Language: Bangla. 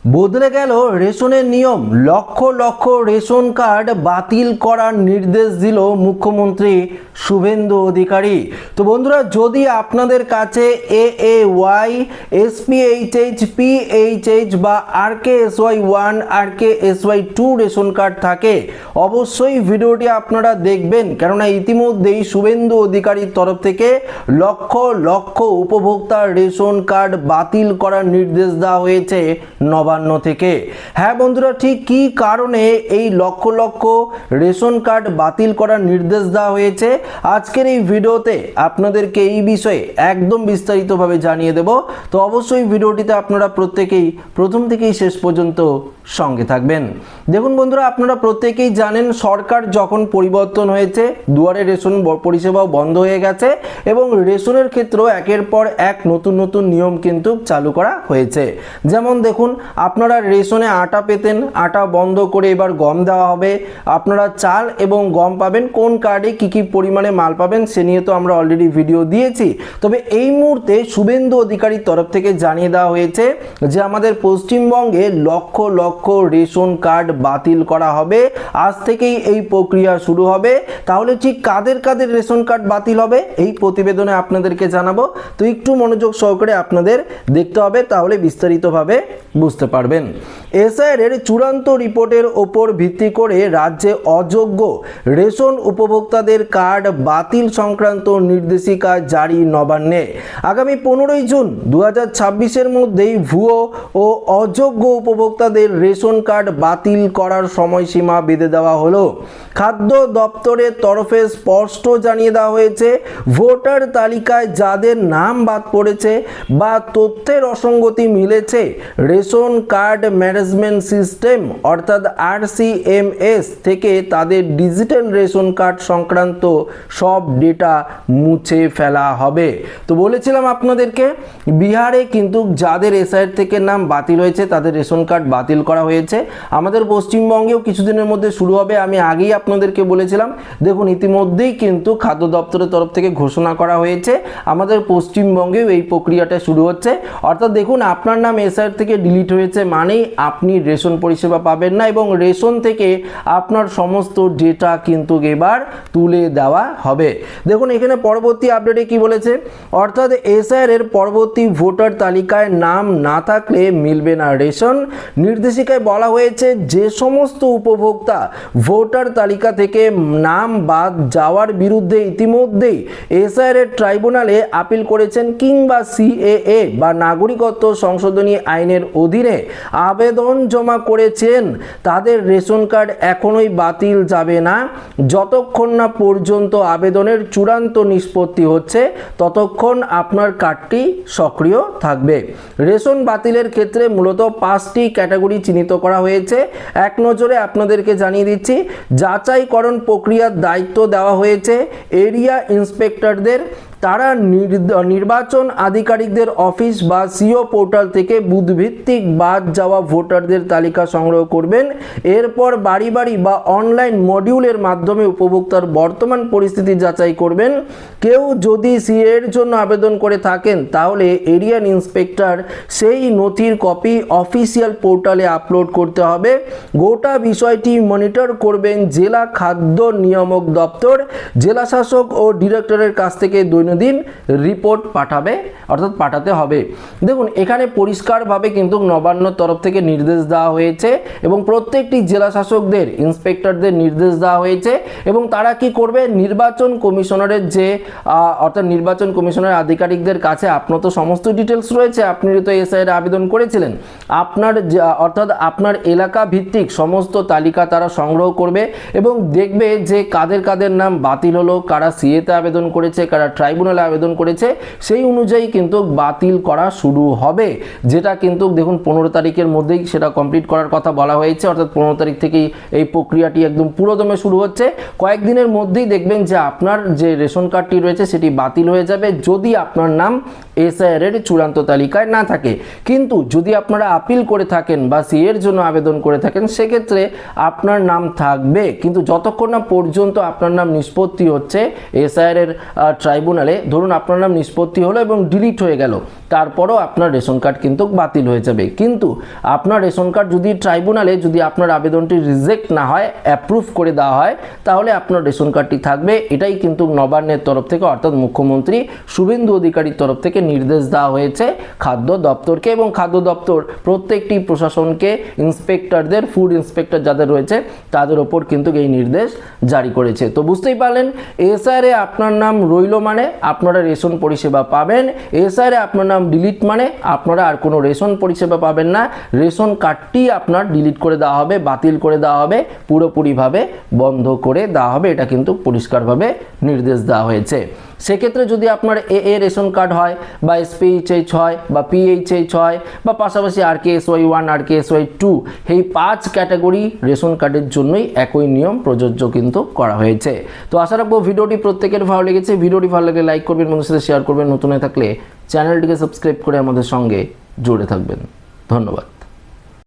বদলে গেল রেশনের নিয়ম, লক্ষ লক্ষ রেশন কার্ড বাতিল করার নির্দেশ দিল মুখ্যমন্ত্রী শুভেন্দু অধিকারী। তো বন্ধুরা, যদি আপনাদের কাছে AAY, SPHH, PHH বা RKSY1, RKSY2 রেশন কার্ড থাকে, অবশ্যই ভিডিওটি আপনারা দেখবেন, কেননা ইতিমধ্যেই শুভেন্দু অধিকারীর তরফ থেকে লক্ষ লক্ষ উপভোক্তার রেশন কার্ড বাতিল করার নির্দেশ দেওয়া হয়েছে নবান্ন থেকে। হ্যাঁ বন্ধুরা, ঠিক কী কারণে এই লক্ষ লক্ষ রেশন কার্ড বাতিল করার নির্দেশ দেওয়া হয়েছে, আজকের এই ভিডিওতে আপনাদেরকে এই বিষয়ে একদম বিস্তারিতভাবে জানিয়ে দেব। তো অবশ্যই ভিডিওটিতে আপনারা প্রত্যেকেই প্রথম থেকেই শেষ পর্যন্ত সঙ্গে থাকবেন। দেখুন বন্ধুরা, আপনারা প্রত্যেকেই জানেন সরকার যখন পরিবর্তন হয়েছে, দুয়ারে রেশন পরিষেবাও বন্ধ হয়ে গেছে এবং রেশনের ক্ষেত্রেও একের পর এক নতুন নতুন নিয়ম কিন্তু চালু করা হয়েছে। যেমন দেখুন, আপনারা রেশনে আটা পেতেন, আটা বন্ধ করে এবার গম দেওয়া হবে। আপনারা চাল এবং গম পাবেন, কোন কার্ডে কী কী পরিমাণে মাল পাবেন সে নিয়ে তো আমরা অলরেডি ভিডিও দিয়েছি। তবে এই মুহূর্তে শুভেন্দু অধিকারীর তরফ থেকে জানিয়ে দেওয়া হয়েছে যে আমাদের পশ্চিমবঙ্গে লক্ষ লক্ষ রেশন কার্ড বাতিল করা হবে, আজ থেকেই এই প্রক্রিয়া শুরু হবে। তাহলে ঠিক কাদের কাদের রেশন কার্ড বাতিল হবে এই প্রতিবেদনে আপনাদেরকে জানাবো। তো একটু মনোযোগ সহকারে আপনাদের দেখতে হবে, তাহলে বিস্তারিতভাবে বুঝতে পারবেন। এসআইআর এর চূড়ান্ত রিপোর্টের ওপর ভিত্তি করে রাজ্যে অযোগ্য রেশন উপভোক্তাদের কার্ড বাতিল সংক্রান্ত নির্দেশিকা জারি নবান্নে। আগামী 15ই জুন 2026-এর মধ্যেই ভুয়ো ও অযোগ্য উপভোক্তাদের রেশন কার্ড বাতিল করার সময়সীমা বেঁধে দেওয়া হলো। খাদ্য দপ্তরের তরফে স্পষ্ট জানিয়ে দেওয়া হয়েছে, ভোটার তালিকায় যাদের নাম বাদ পড়েছে বা তথ্যের অসঙ্গতি মিলেছে, রেশন কার্ড ম্যানেজমেন্ট সিস্টেম অর্থাৎ RCMS থেকে তাদের ডিজিটাল রেশন কার্ড সংক্রান্ত সব ডেটা মুছে ফেলা হবে। তো বলেছিলাম আপনাদেরকে, বিহারে কিন্তু যাদের এসআইআর থেকে নাম বাতিল হয়েছে তাদের রেশন কার্ড বাতিল করা হয়েছে। আমাদের পশ্চিমবঙ্গেও কিছুদিনের মধ্যে শুরু হবে, আমি আগেই আপনাদেরকে বলেছিলাম। দেখুন, ইতিমধ্যেই কিন্তু খাদ্য দপ্তরের তরফ থেকে ঘোষণা করা হয়েছে আমাদের পশ্চিমবঙ্গেও এই প্রক্রিয়াটা শুরু হচ্ছে। অর্থাৎ দেখুন, আপনার নাম এসআইআর থেকে ডিলিট হয়েছে মানেই আপনি রেশন পরিষেবা পাবেন না এবং রেশন থেকে আপনার সমস্ত ডেটা কিন্তু এবার তুলে দেওয়া হবে। দেখুন এখানে পরবর্তী আপডেটে কি বলেছে, অর্থাৎ এসআইআর এর পরবর্তী ভোটার তালিকায় নাম না থাকলে মিলবে না রেশন। নির্দেশিকায় বলা হয়েছে, যে সমস্ত উপভোক্তা ভোটার তালিকা থেকে নাম বাদ যাওয়ার বিরুদ্ধে ইতিমধ্যেই এসআইআর এর ট্রাইব্যুনালে আপিল করেছেন কিংবা CAA বা নাগরিকত্ব সংশোধনী আইনের অধীনে আবেদন জমা করেছেন, তাদের রেশন কার্ড এখনোই বাতিল যাবে না। যতক্ষণ না পর্যন্ত আবেদনের চূড়ান্ত নিষ্পত্তি হচ্ছে ততক্ষণ আপনার কার্ডটি সক্রিয় থাকবে। রেশন বাতিলের ক্ষেত্রে মূলত 5টি ক্যাটাগরি চিহ্নিত করা হয়েছে। এক নজরে আপনাদেরকে জানিয়ে দিচ্ছি, যাচাইকরণ প্রক্রিয়ার দায়িত্ব দেওয়া হয়েছে এরিয়া ইন্সপেক্টরদের। তারা নির্বাচন আধিকারিকদের অফিস বা CO পোর্টাল থেকে বুথভিত্তিক বাদ যাওয়া ভোটারদের তালিকা সংগ্রহ করবেন। এরপর বাড়ি বাড়ি বা অনলাইন মডিউলের মাধ্যমে উপভোক্তার বর্তমান পরিস্থিতি যাচাই করবেন। কেউ যদি CA এর জন্য আবেদন করে থাকেন তাহলে এরিয়ান ইন্সপেক্টর সেই নথির কপি অফিসিয়াল পোর্টালে আপলোড করতে হবে। গোটা বিষয়টি মনিটর করবেন জেলা খাদ্য নিয়ামক দপ্তর। জেলা শাসক ও ডিরেক্টরের কাছ থেকে দৈনন্দিন রিপোর্ট পাঠাতে হবে। দেখুন এখানে পরিষ্কারভাবে কিন্তু নবান্নর তরফ থেকে নির্দেশ দেওয়া হয়েছে এবং প্রত্যেকটি জেলা শাসকদের ইন্সপেক্টরদের নির্দেশ দেওয়া হয়েছে এবং তারা কি করবে, নির্বাচন কমিশনারের অর্থাৎ নির্বাচন কমিশনের আধিকারিকদের কাছে আপনার তো সমস্ত ডিটেলস রয়েছে, আপনি তো এসআইআর আবেদন করেছিলেন, আপনার এলাকা ভিত্তিক সমস্ত তালিকা তারা সংগ্রহ করবে এবং দেখবে যে কাদের কাদের নাম বাতিল হলো, কারা CA-তে আবেদন করেছে, কারা ট্রাইব্যুনালে আবেদন করেছে, সেই অনুযায়ী কিন্তু বাতিল করা শুরু হবে। যেটা কিন্তু দেখুন 15 তারিখের মধ্যেই সেটা কমপ্লিট করার কথা বলা হয়েছে, অর্থাৎ 15 তারিখ থেকেই এই প্রক্রিয়াটি একদম পুরোদমে শুরু হচ্ছে। কয়েকদিনের মধ্যেই দেখবেন যে আপনার যে রেশন কার্ডটি রয়েছে সেটি বাতিল হয়ে যাবে যদি আপনার নাম এসআইআর এর চূড়ান্ত তালিকায় না থাকে। কিন্তু যদি আপনারা আপিল করে থাকেন বা সি এর জন্য আবেদন করে থাকেন সেক্ষেত্রে আপনার নাম থাকবে, কিন্তু যতক্ষণ না পর্যন্ত আপনার নাম নিষ্পত্তি হচ্ছে এসআইআর এর ট্রাইব্যুনালে, ধরুন আপনার নাম নিষ্পত্তি হলো এবং ডিলিট হয়ে গেল, তারপরও আপনার রেশন কার্ড কিন্তু বাতিল হয়ে যাবে। কিন্তু আপনার রেশন কার্ড যদি ট্রাইব্যুনালে যদি আপনার আবেদনটি রিজেক্ট না হয়, অ্যাপ্রুভ করে দেওয়া হয়, তাহলে আপনার রেশন কার্ডটি থাকবে। এটাই কিন্তু নবান্নের তরফ থেকে অর্থাৎ মুখ্যমন্ত্রী শুভেন্দু অধিকারীর তরফ থেকে নির্দেশ দেওয়া হয়েছে খাদ্য দপ্তরকে, এবং খাদ্য দপ্তর প্রত্যেকটি প্রশাসনকে, ইন্সপেক্টরদের, ফুড ইন্সপেক্টর যাদের রয়েছে তাদের ওপর কিন্তু এই নির্দেশ জারি করেছে। তো বুঝতেই পারলেন, এসআইআর এ আপনার নাম রইল মানে আপনারা রেশন পরিষেবা পাবেন, এসআইআর এ আপনার নাম ডিলিট মানে আপনারা আর কোনো রেশন পরিষেবা পাবেন না। রেশন কার্ডটি আপনার ডিলিট করে দেওয়া হবে, বাতিল করে দেওয়া হবে, পুরোপুরিভাবে বন্ধ করে দেওয়া হবে। এটা কিন্তু পরিষ্কারভাবে নির্দেশ দেওয়া হয়েছে। সেক্ষেত্রে যদি আপনার এ রেশন কার্ড হয় বা এসপিএইচএইচ হয় বা পিএইচএইচ হয় বা পাশাপাশি RKSY 1 RKSY 2, এই 5 ক্যাটাগরি রেশন কার্ডের জন্যই একই নিয়ম প্রযোজ্য কিন্তু করা হয়েছে। তো আশা রাখবো ভিডিওটি প্রত্যেকের ভালো লেগেছে। ভিডিওটি ভালো লাগলে লাইক করবেন, বন্ধুদের সাথে শেয়ার করবেন, নতুন হয়ে থাকলে চ্যানেলটিকে সাবস্ক্রাইব করে আমাদের সঙ্গে জুড়ে থাকবেন। ধন্যবাদ।